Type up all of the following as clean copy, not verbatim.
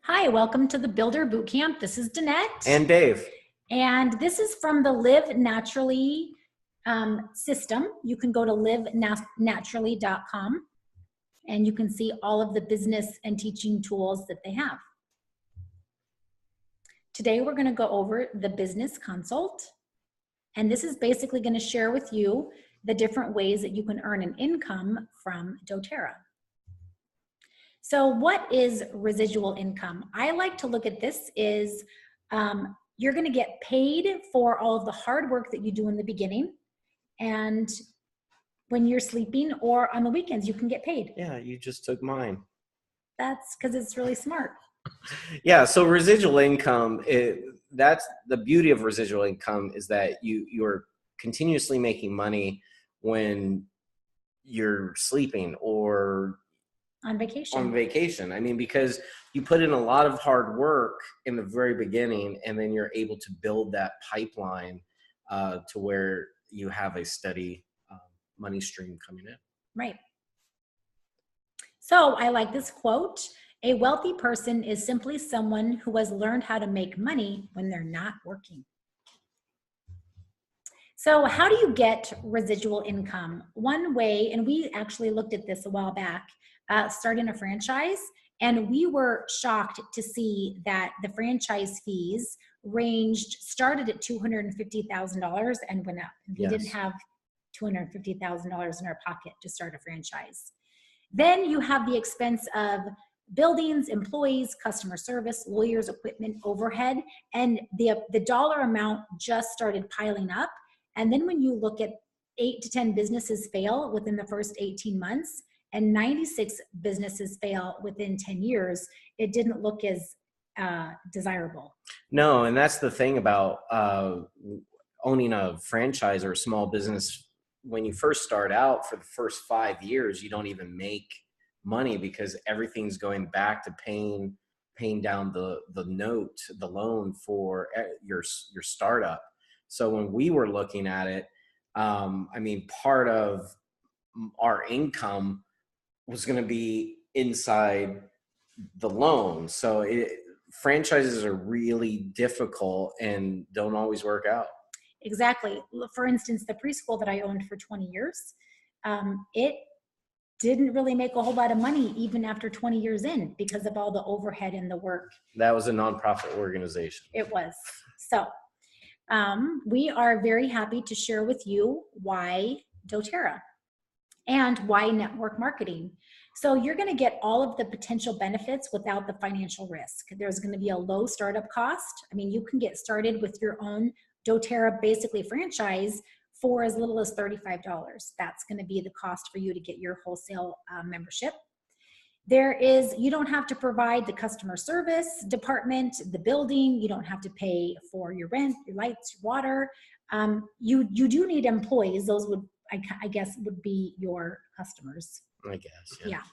Hi, welcome to the Builder Bootcamp. This is Danette. And Dave. And this is from the Live Naturally system. You can go to livenaturally.com and you can see all of the business and teaching tools that they have. Today, we're going to go over the business consult. And this is basically going to share with you the different ways that you can earn an income from doTERRA. So what is residual income? I like to look at this is you're going to get paid for all of the hard work that you do in the beginning. And when you're sleeping or on the weekends, you can get paid. Yeah, you just took mine. That's because it's really smart. Yeah, so residual income, that's the beauty of residual income is that you're continuously making money when you're sleeping or On vacation. on vacation. I mean, because you put in a lot of hard work in the very beginning, and then you're able to build that pipeline to where you have a steady money stream coming in. Right. So I like this quote. A wealthy person is simply someone who has learned how to make money when they're not working. So how do you get residual income? One way, and we actually looked at this a while back, starting a franchise, and we were shocked to see that the franchise fees started at $250,000 and went up. We didn't have $250,000 in our pocket to start a franchise. Then you have the expense of buildings, employees, customer service, lawyers, equipment, overhead, and the dollar amount just started piling up. And then when you look at 8 to 10 businesses fail within the first 18 months and 96 businesses fail within 10 years, it didn't look as desirable. No, and that's the thing about owning a franchise or a small business. When you first start out, for the first 5 years, you don't even make money because everything's going back to paying down the loan for your startup. So when we were looking at it, I mean, part of our income was going to be inside the loan. So franchises are really difficult and don't always work out. Exactly. For instance, the preschool that I owned for 20 years, it didn't really make a whole lot of money even after 20 years in because of all the overhead and the work. That was a nonprofit organization. It was. So we are very happy to share with you why doTERRA and why network marketing. So you're going to get all of the potential benefits without the financial risk. There's going to be a low startup cost. I mean, you can get started with your own doTERRA basically franchise for as little as $35. That's going to be the cost for you to get your wholesale membership. You don't have to provide the customer service department, the building. You don't have to pay for your rent, your lights, your water. You do need employees. Those would, I guess, would be your customers. I guess, yeah.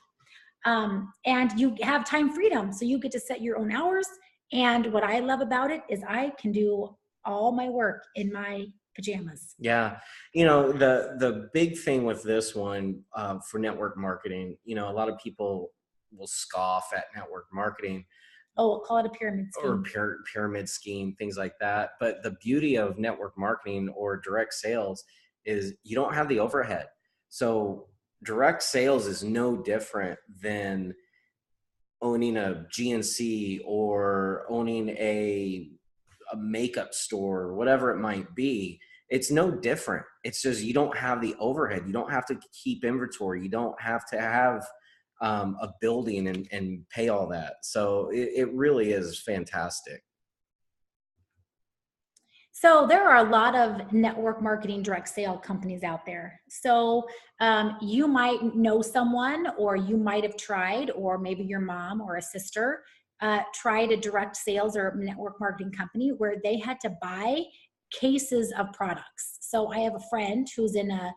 And you have time freedom. So you get to set your own hours. And what I love about it is I can do all my work in my pajamas. Yeah. You know, the big thing with this one for network marketing, you know, a lot of people will scoff at network marketing. Oh, we'll call it a pyramid scheme. Or pyramid scheme, things like that. But the beauty of network marketing or direct sales is you don't have the overhead. So direct sales is no different than owning a GNC or owning a makeup store or whatever it might be. It's no different. It's just you don't have the overhead. You don't have to keep inventory. You don't have to have a building and pay all that. So it really is fantastic. So there are a lot of network marketing direct sale companies out there. So you might know someone, or you might have tried, or maybe your mom or a sister tried a direct sales or network marketing company where they had to buy cases of products. So I have a friend who's in a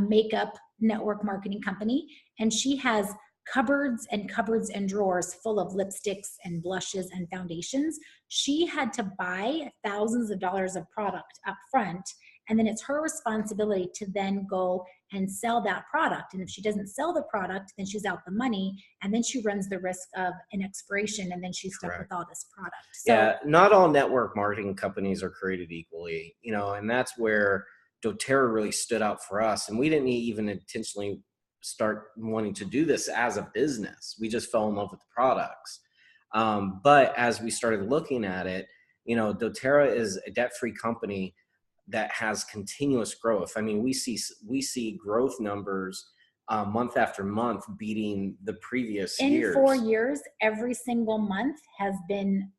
makeup network marketing company, and she has cupboards and cupboards and drawers full of lipsticks and blushes and foundations. She had to buy thousands of dollars of product up front And then it's her responsibility to then go and sell that product. And if she doesn't sell the product, then she's out the money. And then she runs the risk of an expiration, and then she's stuck with all this product. So yeah, not all network marketing companies are created equally, you know, and that's where doTERRA really stood out for us. And we didn't even intentionally start wanting to do this as a business. We just fell in love with the products. But as we started looking at it, you know, doTERRA is a debt-free company that has continuous growth. I mean, we see growth numbers month after month beating the previous years. In 4 years, every single month has been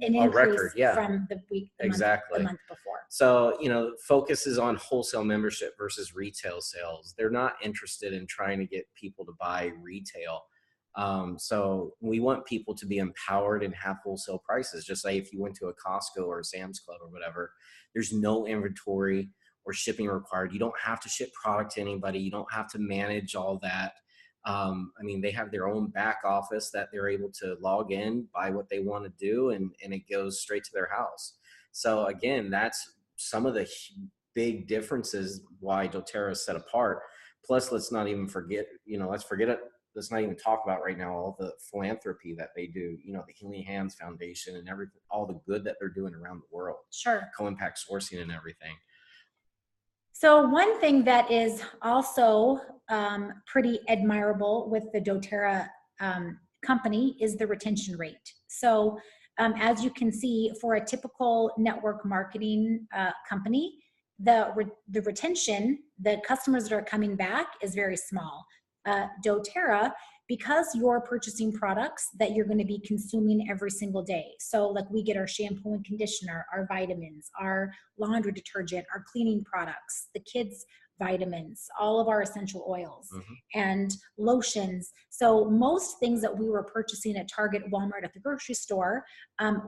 an increase record, yeah. From the week, the exactly. month before. So, you know, focus is on wholesale membership versus retail sales. They're not interested in trying to get people to buy retail. So we want people to be empowered and have wholesale prices. Just like if you went to a Costco or a Sam's Club or whatever, there's no inventory or shipping required. You don't have to ship product to anybody. You don't have to manage all that. I mean, they have their own back office that they're able to log in, buy what they want to do, and it goes straight to their house. So again, that's some of the big differences why doTERRA is set apart. Plus, let's not even forget, you know, let's not even talk about right now all the philanthropy that they do, you know, the Healing Hands Foundation and everything, all the good that they're doing around the world. Sure. Co-impact sourcing and everything. So one thing that is also pretty admirable with the doTERRA company is the retention rate. So as you can see, for a typical network marketing company, the retention, the customers that are coming back is very small. doTERRA, because you're purchasing products that you're going to be consuming every single day. So like we get our shampoo and conditioner, our vitamins, our laundry detergent, our cleaning products, the kids' vitamins, all of our essential oils and lotions. So most things that we were purchasing at Target, Walmart, at the grocery store,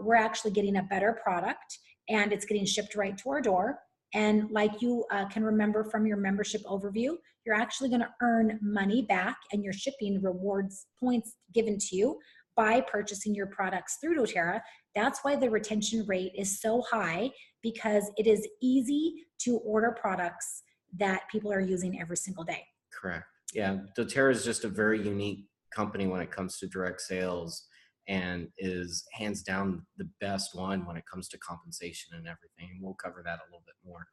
we're actually getting a better product, and it's getting shipped right to our door. And like you can remember from your membership overview, you're actually going to earn money back, and your shipping rewards points given to you by purchasing your products through doTERRA. That's why the retention rate is so high, because it is easy to order products that people are using every single day. Correct. Yeah, doTERRA is just a very unique company when it comes to direct sales, and is hands down the best one when it comes to compensation and everything. And we'll cover that a little bit more.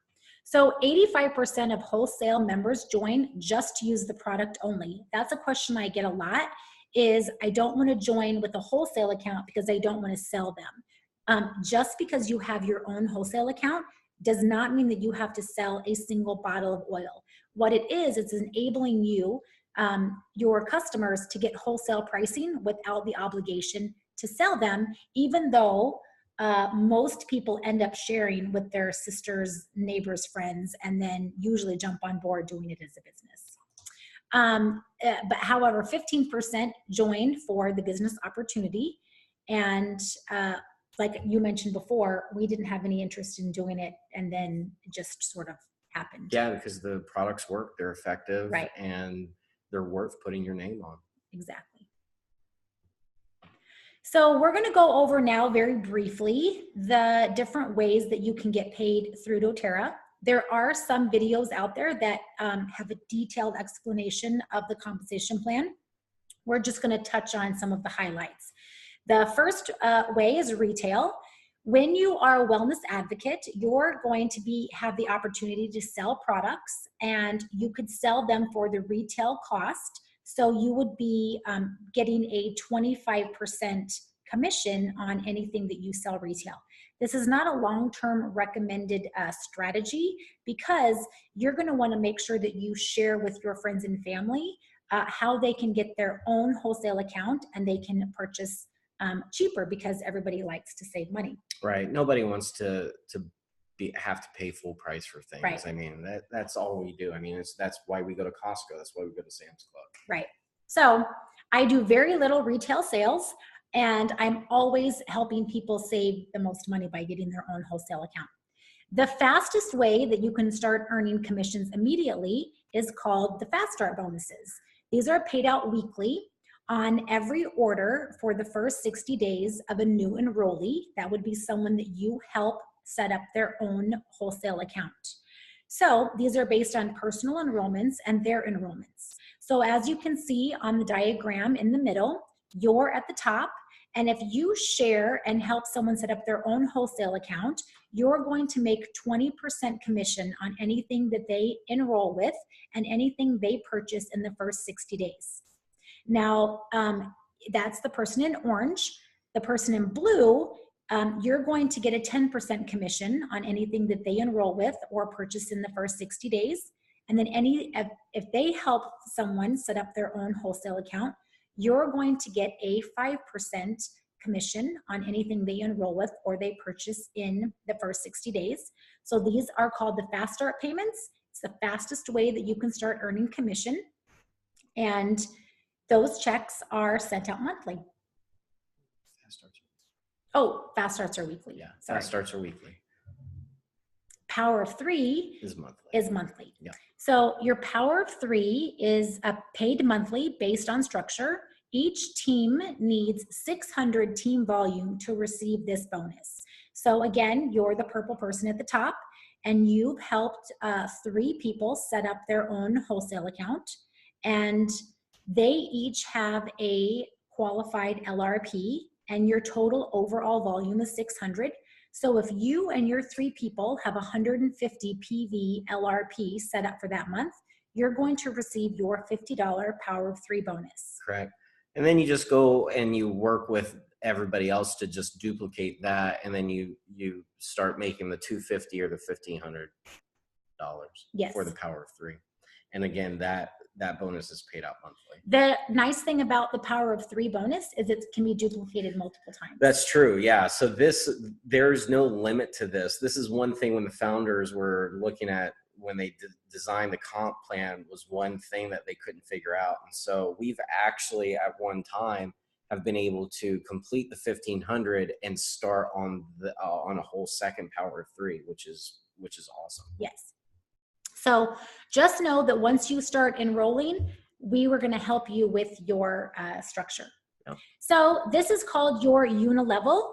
So 85% of wholesale members join just to use the product only. That's a question I get a lot, is I don't want to join with a wholesale account because I don't want to sell them. Just because you have your own wholesale account does not mean that you have to sell a single bottle of oil. What it is, it's enabling you, your customers, to get wholesale pricing without the obligation to sell them, even though most people end up sharing with their sisters, neighbors, friends, and then usually jump on board doing it as a business. But however, 15% join for the business opportunity. And like you mentioned before, we didn't have any interest in doing it, and then it just sort of happened. Yeah, because the products work, they're effective, right, and they're worth putting your name on. Exactly. So we're going to go over now very briefly the different ways that you can get paid through doTERRA. There are some videos out there that have a detailed explanation of the compensation plan. We're just going to touch on some of the highlights. The first way is retail. When you are a wellness advocate, you're going to have the opportunity to sell products, and you could sell them for the retail cost. So you would be getting a 25% commission on anything that you sell retail. This is not a long-term recommended strategy, because you're going to want to make sure that you share with your friends and family how they can get their own wholesale account, and they can purchase cheaper, because everybody likes to save money. Right. Nobody wants to have to pay full price for things. Right. I mean, that's all we do. I mean, that's why we go to Costco. That's why we go to Sam's Club. Right. So I do very little retail sales, and I'm always helping people save the most money by getting their own wholesale account. The fastest way that you can start earning commissions immediately is called the Fast Start bonuses. These are paid out weekly on every order for the first 60 days of a new enrollee. That would be someone that you help set up their own wholesale account. So these are based on personal enrollments and their enrollments. So as you can see on the diagram in the middle, you're at the top. And if you share and help someone set up their own wholesale account, you're going to make 20% commission on anything that they enroll with and anything they purchase in the first 60 days. Now, that's the person in orange. The person in blue, you're going to get a 10% commission on anything that they enroll with or purchase in the first 60 days. And then if they help someone set up their own wholesale account, you're going to get a 5% commission on anything they enroll with or they purchase in the first 60 days. So these are called the fast start payments. It's the fastest way that you can start earning commission. And those checks are sent out monthly. Fast starts are weekly. Yeah, fast starts are weekly. Power of 3 is monthly. Yeah. So your power of 3 is a paid monthly based on structure. Each team needs 600 team volume to receive this bonus. So again, you're the purple person at the top, and you've helped 3 people set up their own wholesale account, and they each have a qualified LRP, and your total overall volume is 600. So if you and your 3 people have 150 PV LRP set up for that month, you're going to receive your $50 Power of 3 bonus. Correct. And then you just go and you work with everybody else to just duplicate that, and then you start making the $250 or the $1,500 for the Power of 3. And again, that bonus is paid out monthly. The nice thing about the Power of 3 bonus is it can be duplicated multiple times. That's true. Yeah. So there's no limit to this. This is one thing when the founders were looking at when they designed the comp plan, was one thing that they couldn't figure out. And so we've actually at one time have been able to complete the 1,500 and start on a whole second Power of 3, which is awesome. Yes. So just know that once you start enrolling, we were going to help you with your structure. Yep. So this is called your unilevel.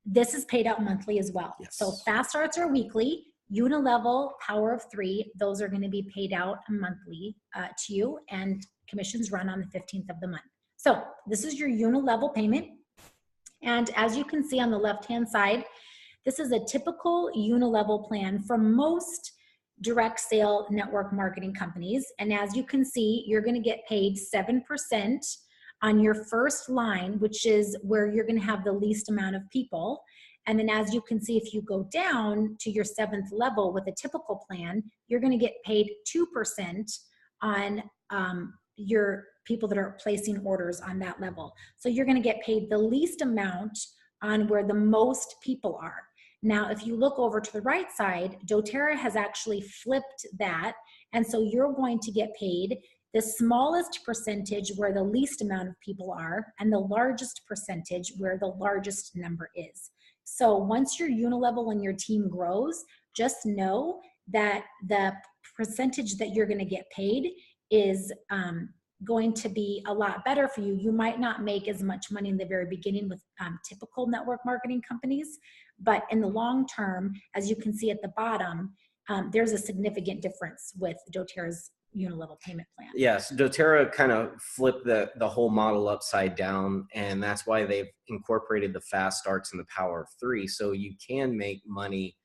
This is paid out monthly as well. Yes. So fast starts are weekly. Unilevel, Power of 3, those are going to be paid out monthly to you, and commissions run on the 15th of the month. So this is your unilevel payment. And as you can see on the left-hand side, this is a typical unilevel plan for most direct sale network marketing companies. And as you can see, you're going to get paid 7% on your first line, which is where you're going to have the least amount of people. And then as you can see, if you go down to your 7th level with a typical plan, you're going to get paid 2% on your people that are placing orders on that level. So you're going to get paid the least amount on where the most people are. Now, if you look over to the right side, doTERRA has actually flipped that. And so you're going to get paid the smallest percentage where the least amount of people are, and the largest percentage where the largest number is. So once your unilevel and your team grows, just know that the percentage that you're going to get paid is going to be a lot better for you. You might not make as much money in the very beginning with typical network marketing companies, but in the long term, as you can see at the bottom, there's a significant difference with doTERRA's unilevel payment plan. Yes, doTERRA kind of flipped the whole model upside down, and that's why they've incorporated the fast starts and the Power of 3, so you can make money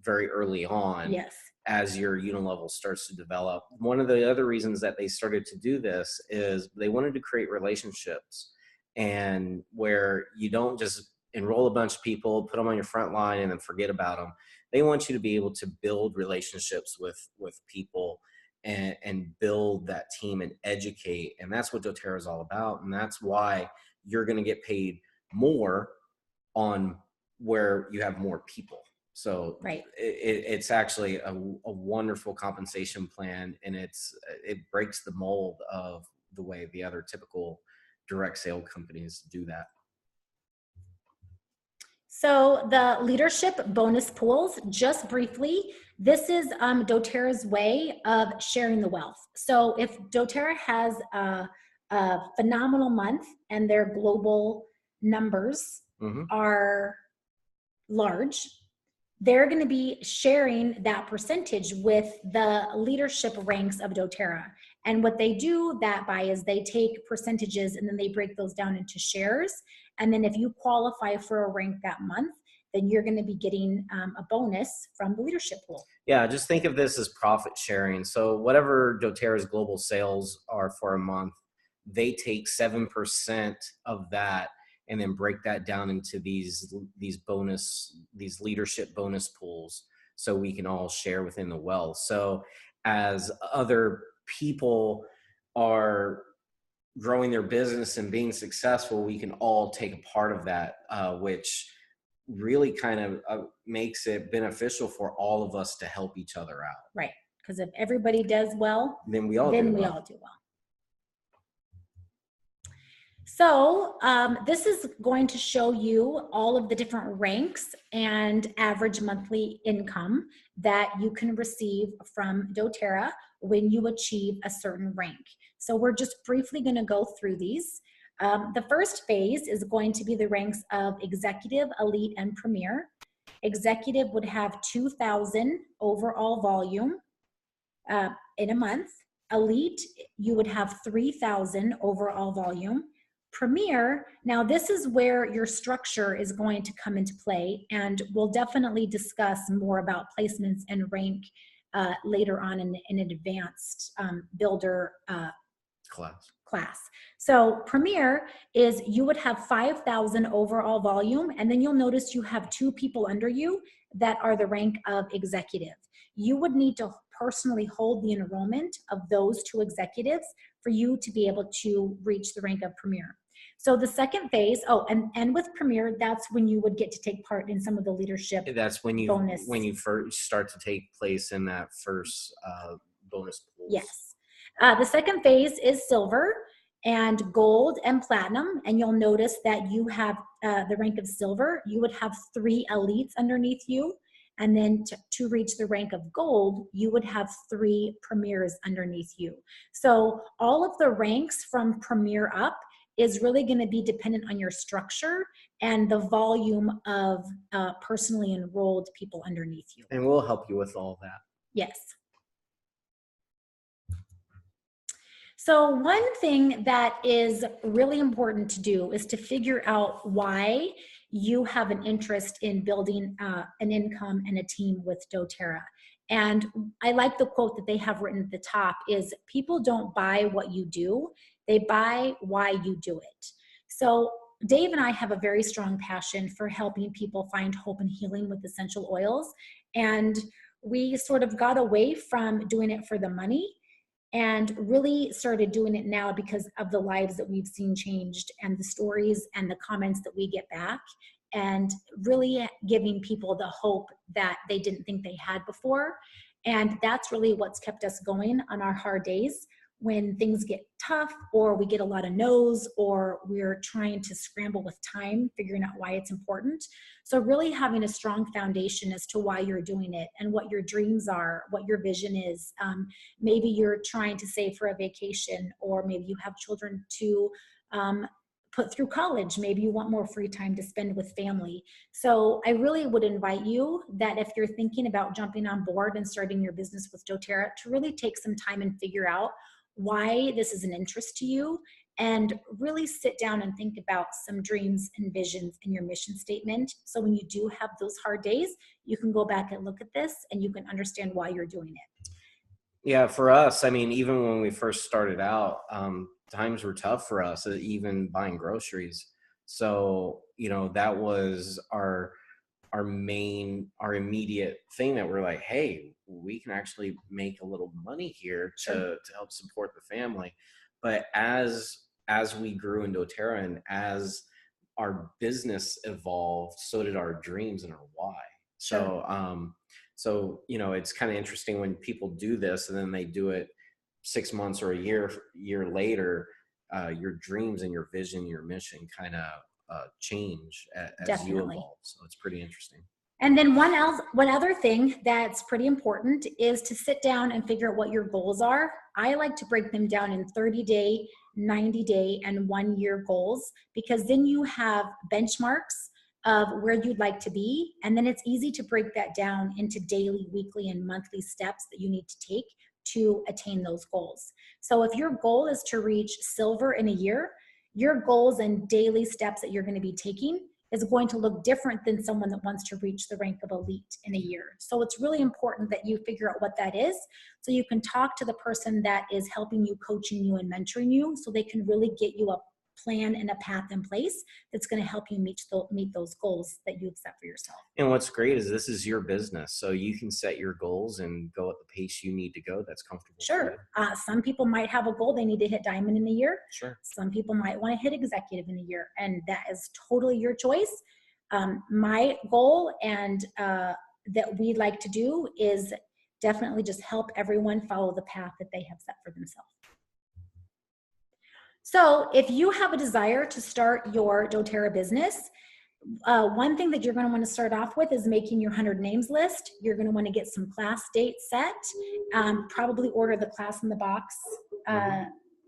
very early on. Yes. As your unilevel starts to develop. One of the other reasons that they started to do this is they wanted to create relationships, and where you don't just enroll a bunch of people, put them on your front line, and then forget about them. They want you to be able to build relationships with people and build that team and educate. And that's what doTERRA is all about. And that's why you're going to get paid more on where you have more people. So right. It's actually a wonderful compensation plan, and it breaks the mold of the way the other typical direct sale companies do that. So the leadership bonus pools, just briefly, this is doTERRA's way of sharing the wealth. So if doTERRA has a phenomenal month and their global numbers are large, they're going to be sharing that percentage with the leadership ranks of doTERRA. And what they do that by is they take percentages and then they break those down into shares. And then if you qualify for a rank that month, then you're going to be getting a bonus from the leadership pool. Yeah, just think of this as profit sharing. So whatever doTERRA's global sales are for a month, they take 7% of that and then break that down into these leadership bonus pools, so we can all share within the wealth. So as other people are growing their business and being successful, we can all take a part of that, which really kind of makes it beneficial for all of us to help each other out. Right. Because if everybody does well, then we all do well. So this is going to show you all of the different ranks and average monthly income that you can receive from doTERRA when you achieve a certain rank. So we're just briefly going to go through these. The first phase is going to be the ranks of executive, elite, and premier. Executive would have 2,000 overall volume in a month. Elite, you would have 3,000 overall volume. Premier, now this is where your structure is going to come into play, and we'll definitely discuss more about placements and rank later on in an advanced builder class. So Premier is you would have 5,000 overall volume, and then you'll notice you have 2 people under you that are the rank of executive. You would need to personally hold the enrollment of those 2 executives for you to be able to reach the rank of Premier. So the second phase, and with Premier, that's when you would get to take part in some of the leadership. That's when you first start to take place in that first bonus pool. Yes. The second phase is silver and gold and platinum, and you'll notice that you have the rank of silver. You would have 3 elites underneath you, and then to reach the rank of gold, you would have 3 premiers underneath you. So all of the ranks from premier up is really going to be dependent on your structure and the volume of personally enrolled people underneath you. And we'll help you with all that. Yes. So one thing that is really important to do is to figure out why you have an interest in building an income and a team with doTERRA. And I like the quote that they have written at the top is, people don't buy what you do, they buy why you do it. So Dave and I have a very strong passion for helping people find hope and healing with essential oils. And we sort of got away from doing it for the money and really started doing it now because of the lives that we've seen changed and the stories and the comments that we get back, and really giving people the hope that they didn't think they had before. And that's really what's kept us going on our hard days when things get tough, or we get a lot of no's, or we're trying to scramble with time, figuring out why it's important. So really having a strong foundation as to why you're doing it and what your dreams are, what your vision is. Maybe you're trying to save for a vacation, or maybe you have children to put through college. Maybe you want more free time to spend with family. So I really would invite you that if you're thinking about jumping on board and starting your business with doTERRA, to really take some time and figure out why this is an interest to you, and really sit down and think about some dreams and visions in your mission statement. So when you do have those hard days, you can go back and look at this and you can understand why you're doing it. Yeah, for us, I mean, even when we first started out, times were tough for us, even buying groceries. So, that was our immediate thing that we're like, hey, we can actually make a little money here to help support the family. But as we grew in doTERRA and as our business evolved, so did our dreams and our why. Sure. So it's kind of interesting when people do this and then they do it 6 months or a year later, your dreams and your vision, your mission kind of change as you evolve. So it's pretty interesting. And then one other thing that's pretty important is to sit down and figure out what your goals are. I like to break them down in 30-day, 90-day, and 1-year goals, because then you have benchmarks of where you'd like to be. And then it's easy to break that down into daily, weekly, and monthly steps that you need to take to attain those goals. So if your goal is to reach silver in a year, your goals and daily steps that you're going to be taking is going to look different than someone that wants to reach the rank of elite in a year. So it's really important that you figure out what that is so you can talk to the person that is helping you, coaching you, and mentoring you so they can really get you a plan and a path in place that's going to help you meet those goals that you've set for yourself. And what's great is this is your business, so you can set your goals and go at the pace you need to go that's comfortable. Sure. Some people might have a goal they need to hit diamond in a year. Sure. Some people might want to hit executive in a year, and that is totally your choice. My goal and that we'd like to do is definitely just help everyone follow the path that they have set for themselves. So if you have a desire to start your doTERRA business, one thing that you're going to want to start off with is making your 100 names list. You're going to want to get some class dates set, probably order the class in the box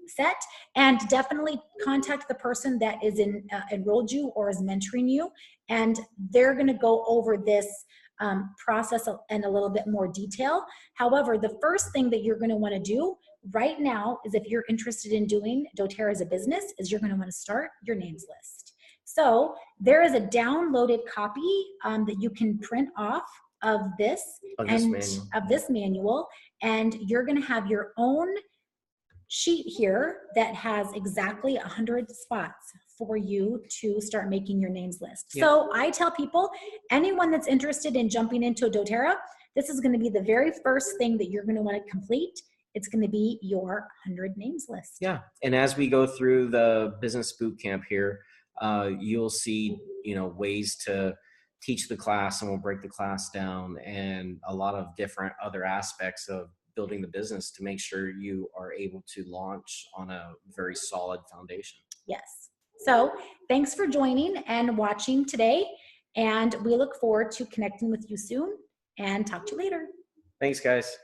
set, and definitely contact the person that is enrolled you or is mentoring you, and they're going to go over this process in a little bit more detail. However, the first thing that you're going to want to do right now is, if you're interested in doing doTERRA as a business, is you're going to want to start your names list. So there is a downloaded copy that you can print off of this manual, and you're going to have your own sheet here that has exactly 100 spots for you to start making your names list. Yep. So I tell people, anyone that's interested in jumping into doTERRA, this is going to be the very first thing that you're going to want to complete. It's going to be your 100 names list. Yeah. And as we go through the business boot camp here, you'll see, ways to teach the class, and we'll break the class down, and a lot of different other aspects of building the business to make sure you are able to launch on a very solid foundation. Yes. So thanks for joining and watching today, and we look forward to connecting with you soon, and talk to you later. Thanks, guys.